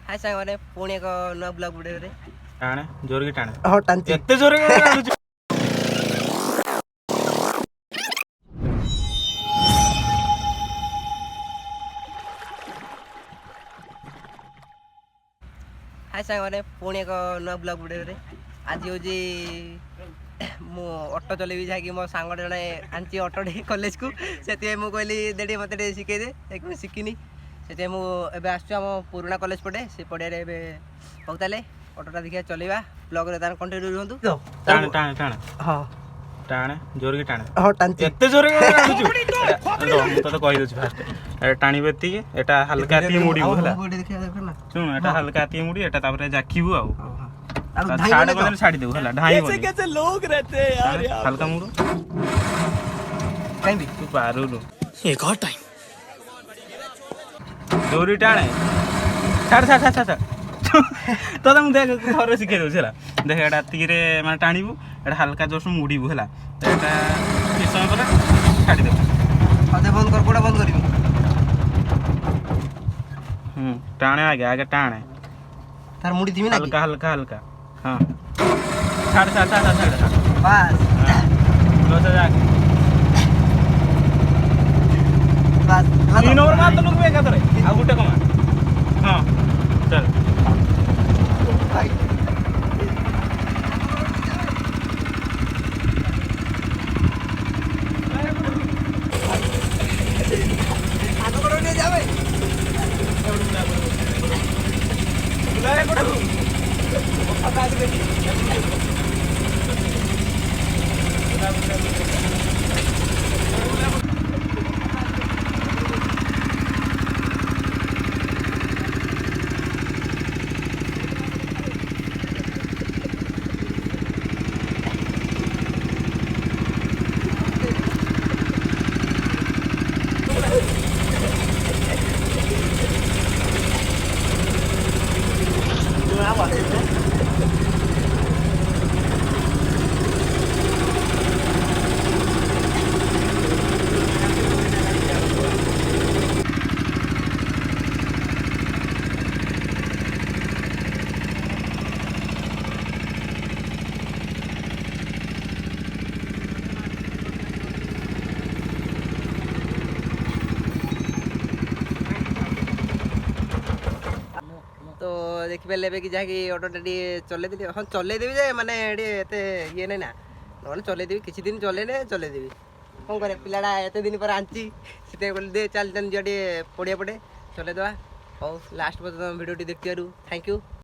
हाय सांगने पुणी एक नुआ ब्लॉग वीडियो रे टाणे जोर की टाणे हां टांती एते जोर के टाणुछ हाय सांगने पुणी एक नुआ ब्लॉग वीडियो रे आज होजी मु ऑटो चलेबी जाकि मो सांग जड़े आनी ऑटो कॉलेज को से मुझे कहली देडी मत शिखे दे एक शिखिनी से मुझे आम पुराणा कॉलेज पटे से पड़िया हूँ ताले ऑटोटा देखिए चलेगा ब्लॉग रे तार कंटिन्यू रहंतु टाणे टाणे टाणे हां टाणे जोर की टाणे हां टांती एते जोर के टाणुछ रो मु तो कहि दछ फास्ट ए टाणी बेती एटा हल्का ती मुड़ी होला सुन एटा हल्का ती मुड़ी एटा तापर जाखिबु आ साइड बदल छाड़ी देबु होला ढाई बदल कैसे लोग रहते हैं यार हल्का मुड़ो कहीं भी तू पारुलो एक और टाइम जोरी टाणे छाड़ छाड़ छाड़ छाड़ तो तुम देख घर शिखे दो छला देख एटा तीरे माने टाणीबु एटा हल्का जोश मुड़ीबु होला एटा किछ समय पर छाड़ी देबु अदे बंद कर कोडा बंद करबी टाणे आगे आगे टाणे तार मुड़ी दिमी ना हल्का हल्का हल्का हां छाड़ छाड़ छाड़ छाड़ बस लो जा जाके बस तीन ओवर मार तो लोग बेका तोरे आ गुटे कमा हां चल भाई आगो कोडो ले जावे बुलाए कोडो अब आज बेटी तो देखिपारे कि जहाँकि ऑटोटा चलैदेवी हाँ चलैदेवी जे माने एते ये नहीं ना ना चलैदेवी किसी दिन चलैने चलैदेवी कौन करे पिलाटा एत दिन पर आनी से दे चल चल जा पड़िया पटे चलैदेवा हौ लास्ट पर्यटन भिडियो देखिबारु थैंक यू।